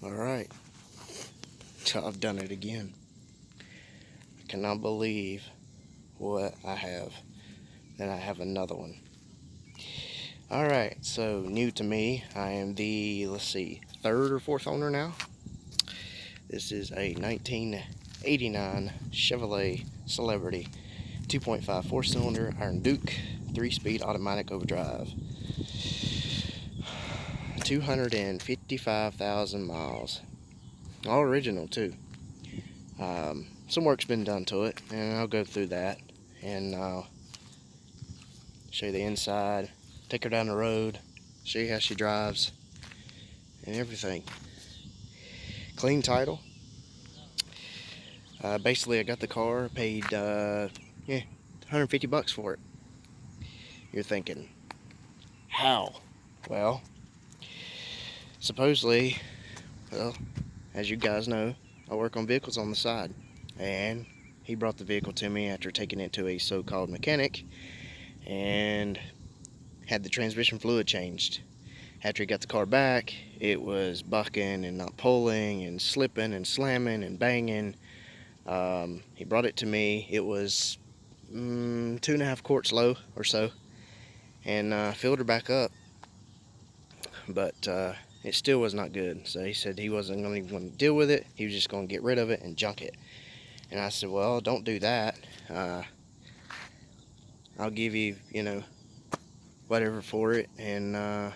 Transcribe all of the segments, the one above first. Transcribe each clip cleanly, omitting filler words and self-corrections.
Alright, I've done it again. I cannot believe what I have. And I have another one. Alright, so new to me. I am the, third or fourth owner now. This is a 1989 Chevrolet Celebrity 2.5 4-cylinder Iron Duke 3-speed automatic overdrive. 255,000 miles. All original too. Some work's been done to it, and I'll go through that and show you the inside, take her down the road, show you how she drives and everything. Clean title. Basically I got the car, paid $150 for it. You're thinking, how? Well, supposedly, as you guys know, I work on vehicles on the side, and he brought the vehicle to me after taking it to a so-called mechanic and had the transmission fluid changed. After he got the car back, it was bucking and not pulling and slipping and slamming and banging. He brought it to me. It was 2.5 quarts low or so, and filled her back up, but it still was not good. So he said he wasn't going to deal with it. He was just going to get rid of it and junk it. And I said, well, don't do that. I'll give you, whatever for it, and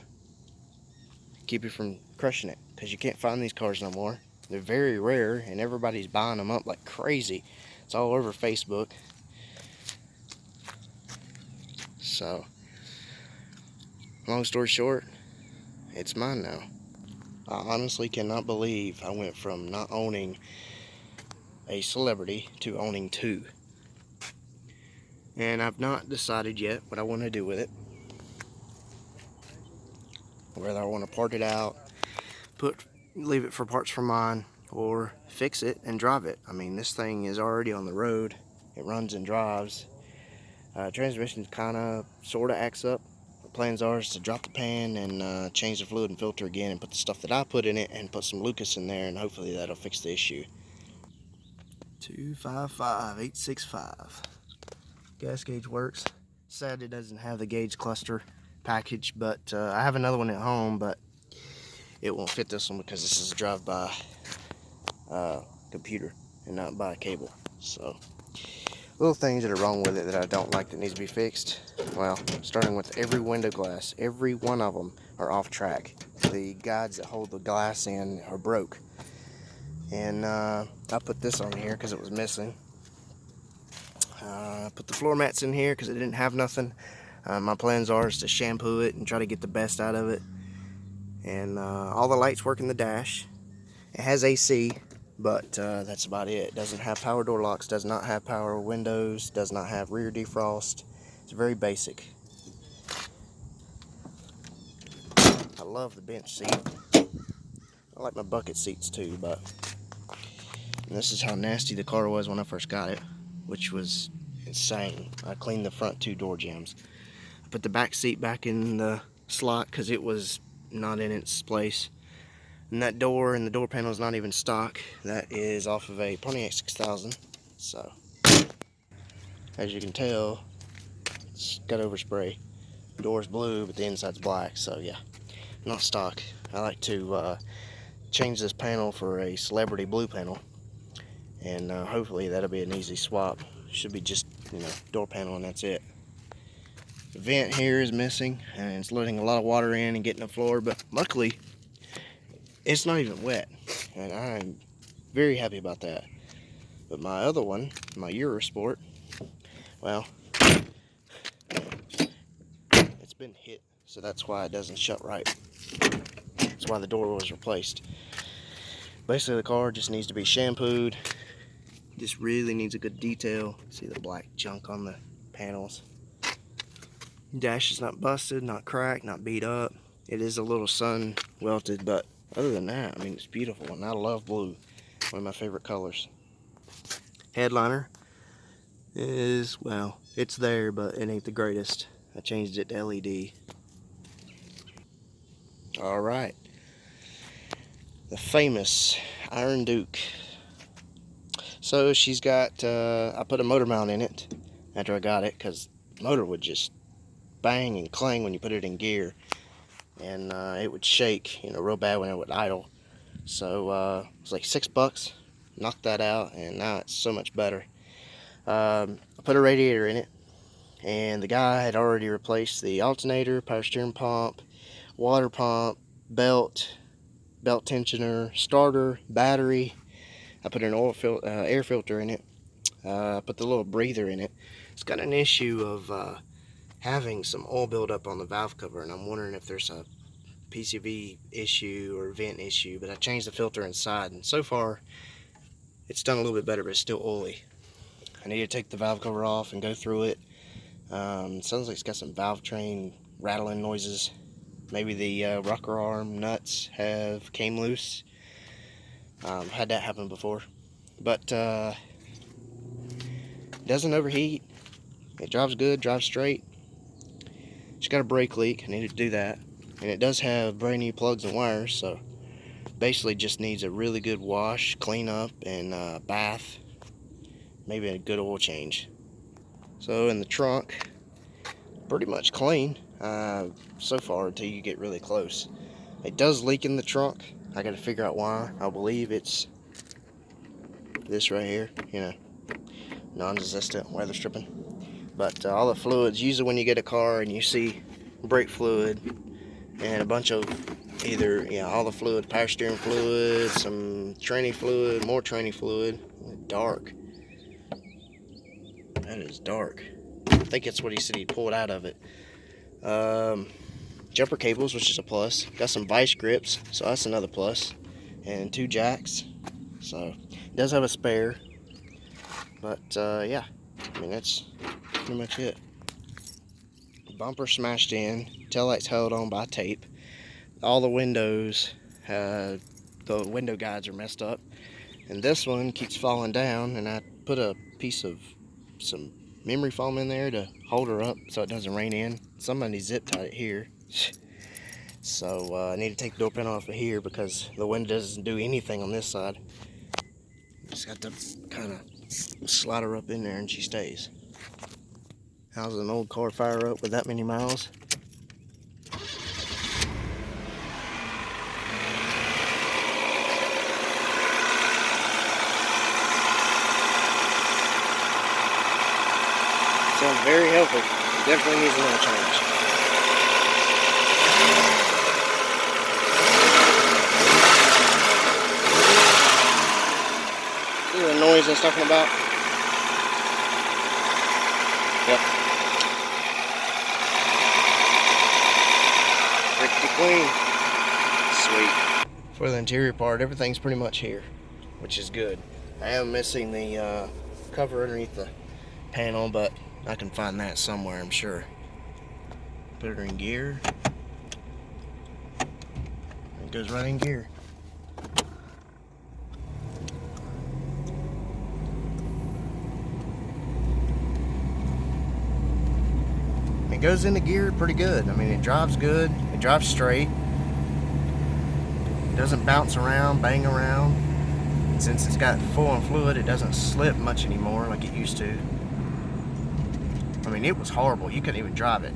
keep you from crushing it, because you can't find these cars no more. They're very rare, and everybody's buying them up like crazy. It's all over Facebook. So, long story short, it's mine now. I honestly cannot believe I went from not owning a Celebrity to owning two. And I've not decided yet what I want to do with it. Whether I want to part it out, leave it for parts for mine, or fix it and drive it. I mean, this thing is already on the road. It runs and drives. Transmission kind of sort of acts up. The plans are is to drop the pan and change the fluid and filter again, and put the stuff that I put in it and put some Lucas in there, and hopefully that'll fix the issue. 255865. Gas gauge works. Sad it doesn't have the gauge cluster package, but I have another one at home, but it won't fit this one because this is a drive-by computer and not by cable. So little things that are wrong with it that I don't like that needs to be fixed. Well, starting with every window glass, every one of them are off track. The guides that hold the glass in are broke, and I put this on here because it was missing. I put the floor mats in here because it didn't have nothing. My plans are is to shampoo it and try to get the best out of it. And all the lights work in the dash. It has AC, but that's about it. It doesn't have power door locks, does not have power windows, does not have rear defrost. It's very basic. I love the bench seat. I like my bucket seats too, but this is how nasty the car was when I first got it, which was insane. I cleaned the front 2 door jambs. I put the back seat back in the slot because it was not in its place. And that door and the door panel is not even stock. That is off of a Pontiac 6000. So, as you can tell, it's got overspray. The door's blue, but the inside's black. So yeah, not stock. I like to change this panel for a Celebrity blue panel, and hopefully that'll be an easy swap. Should be just, door panel, and that's it. The vent here is missing, and it's letting a lot of water in and getting the floor, but luckily it's not even wet, and I'm very happy about that. But my other one, my Eurosport, well, it's been hit, so that's why it doesn't shut right. That's why the door was replaced. Basically, the car just needs to be shampooed. Just really needs a good detail. See the black junk on the panels. Dash is not busted, not cracked, not beat up. It is a little sun welted, but other than that, I mean, it's beautiful, and I love blue. One of my favorite colors. Headliner is, well, it's there, but it ain't the greatest. I changed it to LED. Alright. the famous Iron Duke. So she's got, I put a motor mount in it after I got it, because the motor would just bang and clang when you put it in gear, and it would shake, you know, real bad when it would idle. So it was like $6, knocked that out, and now it's so much better. I put a radiator in it, and the guy had already replaced the alternator, power steering pump, water pump, belt tensioner, starter, battery. I put an air filter in it. I put the little breather in it. It's got an issue of having some oil buildup on the valve cover, and I'm wondering if there's a PCV issue or vent issue, but I changed the filter inside, and so far it's done a little bit better, but it's still oily. I need to take the valve cover off and go through it. Sounds like it's got some valve train rattling noises. Maybe the rocker arm nuts came loose. Had that happen before, but doesn't overheat. It drives good, drives straight. It's got a brake leak. I need to do that, and it does have brand new plugs and wires, so basically just needs a really good wash, clean up, and bath, maybe a good oil change. So in the trunk, pretty much clean so far until you get really close. It does leak in the trunk. I got to figure out why. I believe it's this right here, you know, non-resistant weather stripping. But all the fluids, usually when you get a car and you see brake fluid and a bunch of either, you know, all the fluid, power steering fluid, some tranny fluid, more tranny fluid. Dark. That is dark. I think that's what he said he pulled out of it. Jumper cables, which is a plus. Got some vice grips, so that's another plus. And 2 jacks. So it does have a spare. But yeah, I mean, that's pretty much it. Bumper smashed in, taillights held on by tape. All the windows, the window guides are messed up. And this one keeps falling down, and I put a piece of some memory foam in there to hold her up so it doesn't rain in. Somebody zip tied it here. So I need to take the door panel off of here because the window doesn't do anything on this side. Just got to kind of slide her up in there and she stays. How's an old car fire up with that many miles? Sounds very healthy. Definitely needs an oil change. See the noise I was talking about? Yep. Pretty clean. Sweet. For the interior part, everything's pretty much here, which is good. I am missing the cover underneath the panel, but I can find that somewhere, I'm sure. Put her in gear. It goes right in gear. It goes into gear pretty good. I mean, it drives good. It drives straight. It doesn't bounce around, bang around. And since it's got full on fluid, it doesn't slip much anymore like it used to. I mean, it was horrible. You couldn't even drive it.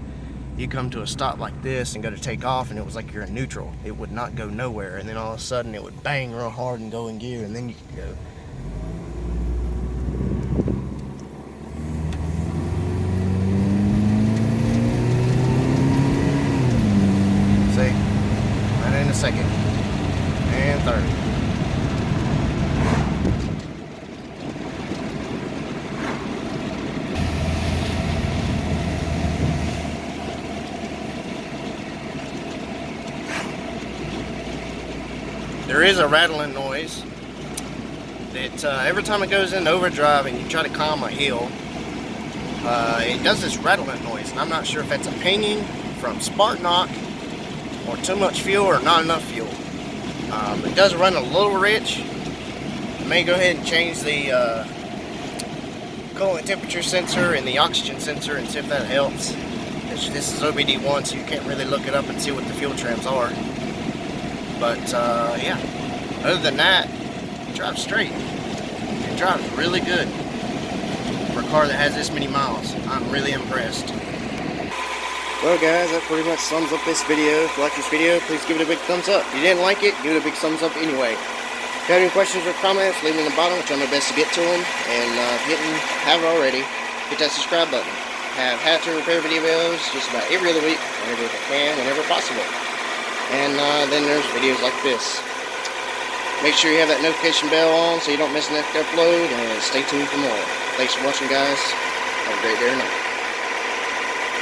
You come to a stop like this and go to take off, and it was like you're in neutral. It would not go nowhere, and then all of a sudden it would bang real hard and go in gear, and then you could go. See? Right in a second. And 30. There is a rattling noise that every time it goes into overdrive and you try to climb a hill, it does this rattling noise. And I'm not sure if that's a pinging from spark knock or too much fuel or not enough fuel. It does run a little rich. I may go ahead and change the coolant temperature sensor and the oxygen sensor and see if that helps. This is OBD1, so you can't really look it up and see what the fuel trims are. But yeah, Other than that, it drives straight. It drives really good for a car that has this many miles. I'm really impressed. Well guys, that pretty much sums up this video. If you like this video, please give it a big thumbs up. If you didn't like it, give it a big thumbs up anyway. If you have any questions or comments, leave them in the bottom. I'll try my best to get to them. And if you haven't already, hit that subscribe button. I have how-to repair videos just about every other week, whenever I can, whenever possible. And then there's videos like this. Make sure you have that notification bell on so you don't miss the next upload, and stay tuned for more. Thanks for watching, guys. Have a great day or night.